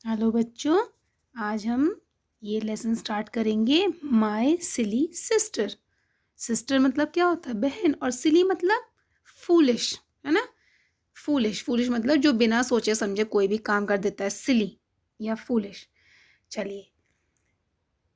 Hello बच्चों, आज हम ये लेसन स्टार्ट करेंगे माय सिली सिस्टर। सिस्टर मतलब क्या होता है? बहन। और सिली मतलब फूलिश, है ना। फूलिश फूलिश मतलब जो बिना सोचे समझे कोई भी काम कर देता है, सिली या फूलिश। चलिए,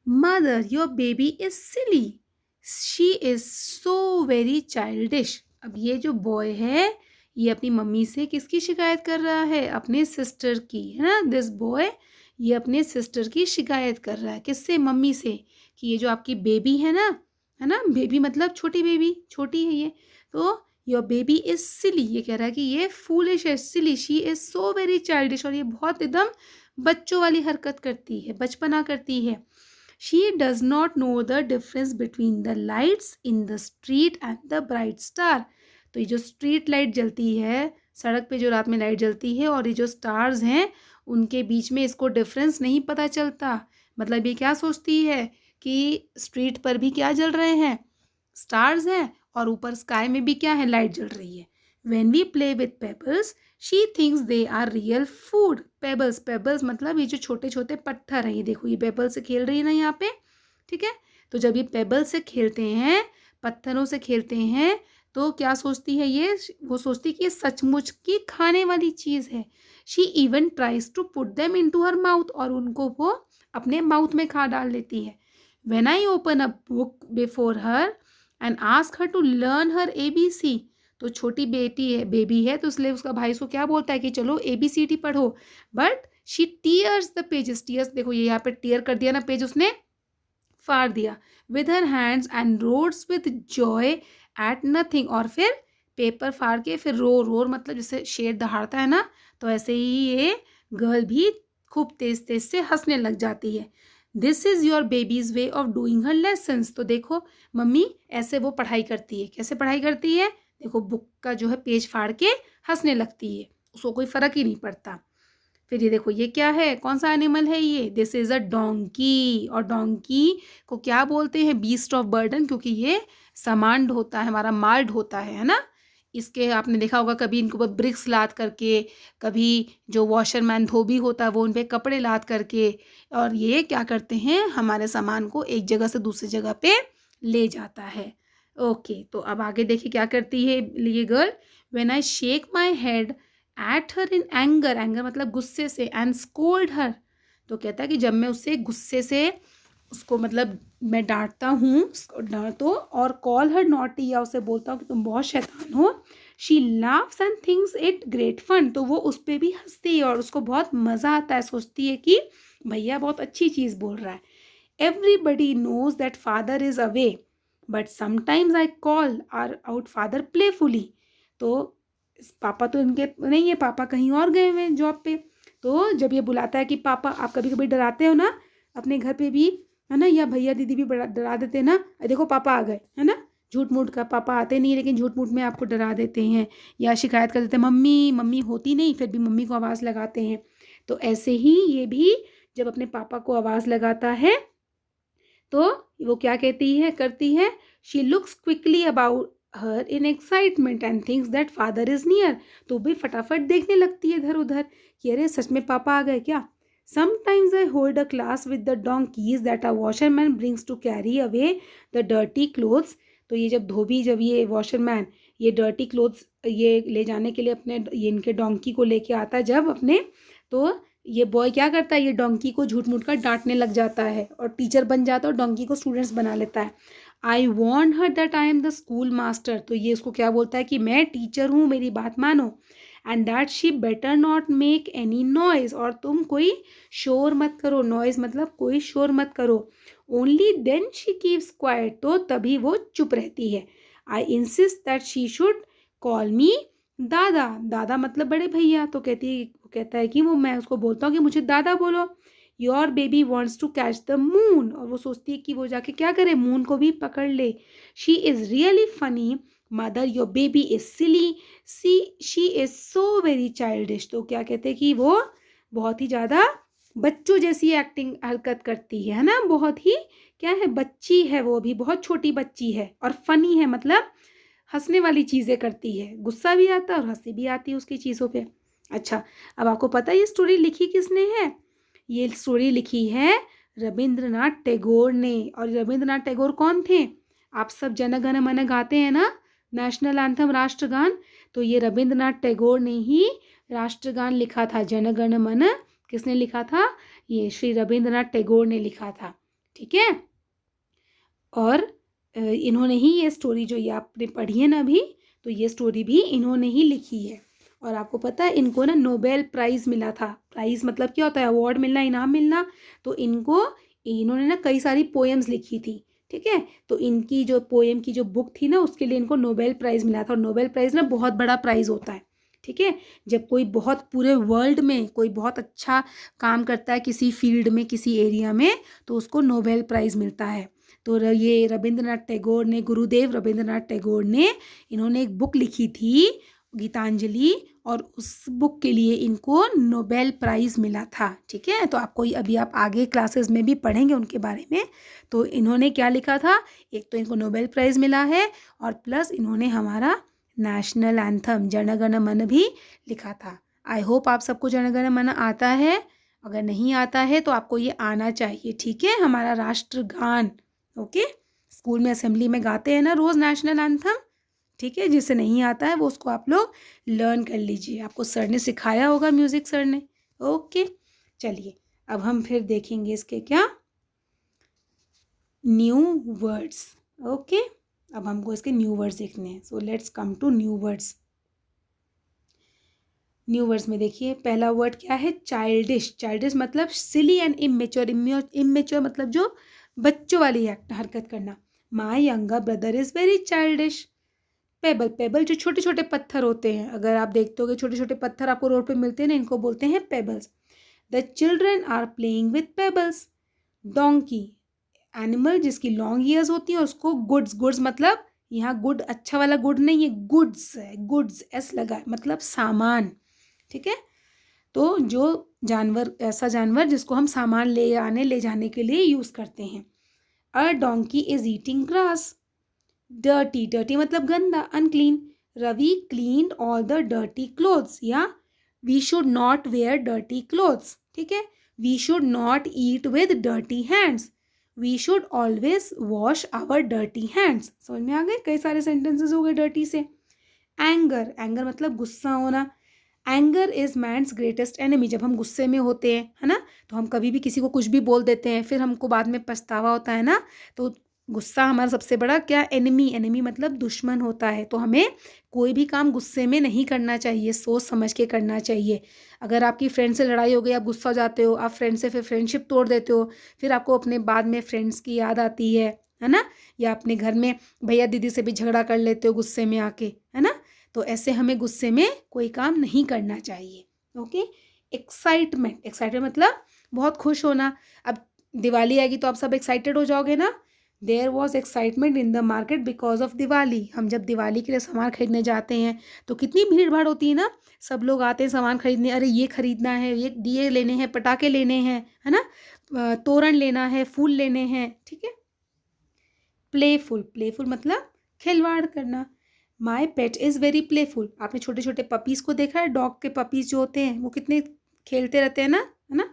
mother your baby is silly, she is so very childish. अब ये जो बॉय है ये अपनी मम्मी से किसकी शिकायत कर रहा है? अपने सिस्टर की, है ना। दिस बॉय ये अपने सिस्टर की शिकायत कर रहा है। किससे? मम्मी से। कि ये जो आपकी बेबी है ना, बेबी मतलब छोटी बेबी, छोटी है ये। तो योर बेबी इज सिली, ये कह रहा है कि ये फूलिश है, silly. She is so very childish, और ये बहुत एकदम बच्चों वाली हरकत करती है, बचपना करती है। She does not know the difference between the lights in the street and the bright star. तो ये जो स्ट्रीट लाइट जलती है, सड़क पे जो रात में लाइट जलती है, और ये जो स्टार्स हैं उनके बीच में इसको डिफरेंस नहीं पता चलता। मतलब ये क्या सोचती है कि स्ट्रीट पर भी क्या जल रहे हैं? स्टार्स हैं, और ऊपर स्काई में भी क्या है? लाइट जल रही है। When we play with pebbles, she thinks they are real food. Pebbles, pebbles मतलब ये जो छोटे छोटे पत्थर हैं, ये देखो, ये पेबल से खेल रही है ना यहाँ पे, ठीक है। तो जब ये पेबल से खेलते हैं, पत्थरों से खेलते हैं, तो क्या सोचती है ये? वो सोचती है कि ये सचमुच की खाने वाली चीज़ है। She even tries to put them into her mouth, और उनको वो अपने माउथ में खा डाल लेती है। When I open a book before her and ask her to learn her ABC, तो छोटी बेटी है, बेबी है, तो इसलिए उसका भाई उसको क्या बोलता है कि चलो ABCD पढ़ो। But she tears the pages, tears देखो, ये यहाँ पे टीयर कर दिया ना, पेज उसने फाड़ दिया। With her hands and roars with joy at nothing, और फिर पेपर फाड़ के फिर रोर मतलब जैसे शेर दहाड़ता है ना, तो ऐसे ही ये गर्ल भी खूब तेज तेज से हंसने लग जाती है। This is your babies way of doing her lessons, तो देखो मम्मी ऐसे वो पढ़ाई करती है। कैसे पढ़ाई करती है? देखो, बुक का जो है पेज फाड़ के हंसने लगती है, उसको कोई फर्क ही नहीं पड़ता। फिर ये देखो, ये क्या है? कौन सा एनिमल है ये? दिस इज अ डोंकी, और डोंकी को क्या बोलते हैं? बीस्ट ऑफ बर्डन, क्योंकि ये सामान ढोता है, हमारा माल ढोता है ना। इसके आपने देखा होगा कभी इनके ऊपर ब्रिक्स लाद करके, कभी जो वॉशरमैन धोबी होता है वो उन पे कपड़े लाद करके, और ये क्या करते हैं? हमारे सामान को एक जगह से दूसरी जगह पे ले जाता है। ओके, तो अब आगे देखिए क्या करती है ये girl. When I shake my head at her in anger, anger मतलब गुस्से से, एंड स्कोल्ड हर, तो कहता है कि जब मैं उससे गुस्से से उसको मतलब मैं डांटता हूँ, डांटो, और कॉल हर नॉटी, या उसे बोलता हूँ कि तुम बहुत शैतान हो, she laughs and thinks it great fun, तो वो उस पर भी हंसती है और उसको बहुत मज़ा आता है, सोचती है कि भैया बहुत अच्छी चीज़ बोल रहा है। Everybody knows that father is away, but sometimes I call aloud father playfully, तो पापा तो इनके नहीं है, पापा कहीं और गए हुए हैं जॉब पे। तो जब ये बुलाता है कि पापा, आप कभी कभी डराते हो ना अपने घर पे भी, है ना, या भैया दीदी भी बड़ा डरा देते हैं ना, देखो पापा आ गए, है ना। झूठ मूठ का, पापा आते नहीं लेकिन झूठ मूठ में आपको डरा देते हैं, या शिकायत कर देते हैं, मम्मी मम्मी होती नहीं, फिर भी मम्मी को आवाज़ लगाते हैं। तो ऐसे ही ये भी जब अपने पापा को आवाज़ लगाता है, तो वो क्या कहती है, करती है? She looks quickly about her in excitement and thinks that father is near, तो भी फटाफट देखने लगती है इधर उधर कि अरे सच में पापा आ गए क्या। Sometimes I hold a class with the donkeys that a washerman brings to carry away the dirty clothes, तो ये जब धोबी, जब ये वॉशरमैन ये डर्टी क्लोथ्स ये ले जाने के लिए अपने ये इनके डोंकी को लेके आता है जब अपने, तो ये बॉय क्या करता है? ये डोंकी को झूठ मूठ कर डांटने लग जाता है, और टीचर बन जाता है और डोंकी को स्टूडेंट्स बना लेता है। I want her that I am the school master, तो ये उसको क्या बोलता है कि मैं टीचर हूँ, मेरी बात मानो। And that she better not make any noise, और तुम कोई शोर मत करो, नॉइज मतलब कोई शोर मत करो। Only then she keeps quiet, तो तभी वो चुप रहती है। I insist that she should call me dada, दादा मतलब बड़े भैया, तो कहता है कि वो, मैं उसको बोलता हूँ कि मुझे दादा बोलो। Your baby wants to catch the moon, और वो सोचती है कि वो जाके क्या करे? मून को भी पकड़ ले। She is really funny mother, your baby is silly, she is so very childish, तो क्या कहते हैं कि वो बहुत ही ज़्यादा बच्चों जैसी एक्टिंग हरकत करती है ना, बहुत ही क्या है, बच्ची है, वो भी बहुत छोटी बच्ची है, और फनी है मतलब हंसने वाली चीज़ें करती है, गुस्सा भी आता है और हंसी भी आती है उसकी चीज़ों पे। अच्छा, अब आपको पता है ये स्टोरी लिखी किसने है? ये स्टोरी लिखी है रविंद्रनाथ टैगोर ने। और रविंद्रनाथ टैगोर कौन थे? आप सब जन गण मन गाते हैं ना, नेशनल एंथम राष्ट्रगान, तो ये रविंद्रनाथ टैगोर ने ही राष्ट्रगान लिखा था। जन गण मन किसने लिखा था? ये श्री रविंद्रनाथ टैगोर ने लिखा था। ठीक है, और इन्होंने ही ये स्टोरी जो ये आपने पढ़ी है ना अभी, तो ये स्टोरी भी इन्होंने ही लिखी है। और आपको पता है इनको ना नोबेल प्राइज़ मिला था। प्राइज़ मतलब क्या होता है? अवार्ड मिलना, इनाम मिलना। तो इन्होंने ना कई सारी पोएम्स लिखी थी। ठीक है, तो इनकी जो पोएम की जो बुक थी ना, उसके लिए इनको नोबेल प्राइज़ मिला था। और नोबेल प्राइज़ ना बहुत बड़ा प्राइज़ होता है। ठीक है, जब कोई बहुत पूरे वर्ल्ड में कोई बहुत अच्छा काम करता है किसी फील्ड में, किसी एरिया में, तो उसको नोबेल प्राइज़ मिलता है। तो ये रविंद्रनाथ टैगोर ने, गुरुदेव रविंद्रनाथ टैगोर ने, इन्होंने एक बुक लिखी थी गीतांजलि, और उस बुक के लिए इनको नोबेल प्राइज़ मिला था। ठीक है, तो आपको अभी आप आगे क्लासेस में भी पढ़ेंगे उनके बारे में। तो इन्होंने क्या लिखा था? एक तो इनको नोबेल प्राइज़ मिला है, और प्लस इन्होंने हमारा नेशनल एंथम जन गण मन भी लिखा था। आई होप आप सबको जन गण मन आता है। अगर नहीं आता है तो आपको ये आना चाहिए। ठीक है, हमारा राष्ट्रगान। ओके, स्कूल में असेंबली में गाते हैं ना रोज़ नेशनल एंथम। ठीक है, जिसे नहीं आता है वो उसको आप लोग लर्न कर लीजिए। आपको सर ने सिखाया होगा, म्यूज़िक सर ने। ओके, चलिए अब हम फिर देखेंगे इसके क्या न्यू वर्ड्स। ओके, अब हमको इसके न्यू वर्ड्स देखने हैं। So let's come to new words. New words में देखिए पहला वर्ड क्या है? चाइल्डिश। चाइल्डिश मतलब सिली एंड इमेच्योर। इमेच्योर मतलब जो बच्चों वाली हरकत करना। माई younger brother is very childish. Payable. Payable जो छोटे छोटे पत्थर होते हैं, अगर आप देखते हो छोटे छोटे पत्थर आपको रोड पे मिलते हैं ना, इनको बोलते हैं pebbles. The children are playing with pebbles. Donkey. Animal जिसकी लॉन्ग ईयर्स होती हैं, उसको गुड्स। गुड्स मतलब यहाँ गुड अच्छा वाला गुड नहीं है, गुड्स है। गुड्स एस लगा है, मतलब सामान। ठीक है, तो जो जानवर, ऐसा जानवर जिसको हम सामान ले जाने के लिए यूज़ करते हैं। A donkey is eating grass. Dirty. Dirty मतलब गंदा, unclean. Ravi cleaned all the dirty clothes. या we should not wear dirty clothes. ठीक है, we should not eat with dirty hands. We should always wash our dirty hands. समझ में आ गए? कई सारे सेंटेंसेस हो गए डर्टी से। एंगर। एंगर मतलब गुस्सा होना। Anger is man's greatest enemy. जब हम गुस्से में होते हैं, है ना, तो हम कभी भी किसी को कुछ भी बोल देते हैं, फिर हमको बाद में पछतावा होता है ना। तो गुस्सा हमारा सबसे बड़ा क्या एनिमी। एनिमी मतलब दुश्मन होता है। तो हमें कोई भी काम गुस्से में नहीं करना चाहिए, सोच समझ के करना चाहिए। अगर आपकी फ्रेंड से लड़ाई हो गई, आप गुस्सा हो जाते हो, आप फ्रेंड से फिर फ्रेंडशिप तोड़ देते हो, फिर आपको अपने बाद में फ्रेंड्स की याद आती है ना। या अपने घर में भैया दीदी से भी झगड़ा कर लेते हो गुस्से में आके, है ना। तो ऐसे हमें गुस्से में कोई काम नहीं करना चाहिए। Okay, excitement. एक्साइटमेंट मतलब बहुत खुश होना। अब दिवाली आएगी तो आप सब एक्साइटेड हो जाओगे ना। There was excitement in the market because of Diwali. हम जब दिवाली के लिए सामान खरीदने जाते हैं तो कितनी भीड़ भाड़ होती है ना। सब लोग आते हैं सामान खरीदने, अरे ये खरीदना है, ये दिए लेने हैं, पटाखे लेने हैं, है ना, तोरण लेना है, फूल लेने हैं। ठीक है, प्लेफुल। प्लेफुल मतलब खिलवाड़ करना। माई पेट इज़ वेरी प्लेफुल। आपने छोटे छोटे पपीज़ को देखा है? डॉग के पपीज़ जो होते हैं वो कितने खेलते रहते हैं ना, है ना,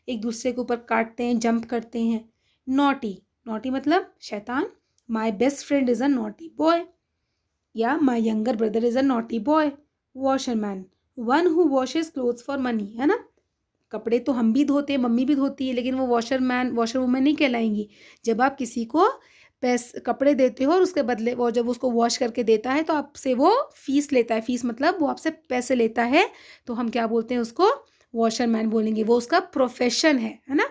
एक दूसरे के ऊपर काटते हैं, जंप करते हैं। नॉटी। नॉटी मतलब शैतान। My best friend is a naughty boy. या my younger brother is a naughty boy. Washerman. One who washes clothes for money, है ना। कपड़े तो हम भी धोते हैं, मम्मी भी धोती है, लेकिन वो वॉशर वूमेन नहीं कहलाएंगी। जब आप किसी को कपड़े देते हो और उसके बदले वो जब उसको वॉश करके देता है तो आपसे वो फीस लेता है। फीस मतलब वो आपसे पैसे लेता है, तो हम क्या बोलते हैं उसको? वॉशरमैन बोलेंगे। वो उसका प्रोफेशन है ना।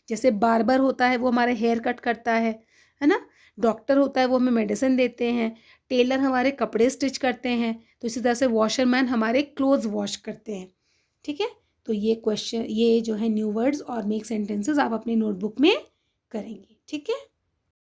जैसे बार्बर होता है वो हमारे हेयर कट करता है ना। डॉक्टर होता है वो हमें मेडिसिन देते हैं। टेलर हमारे कपड़े स्टिच करते हैं। तो इसी तरह से वॉशरमैन हमारे क्लोथ्स वॉश करते हैं। ठीक है, तो ये क्वेश्चन, ये जो है न्यू वर्ड्स और मेक सेंटेंसेस आप अपनी नोटबुक में करेंगे। ठीक है।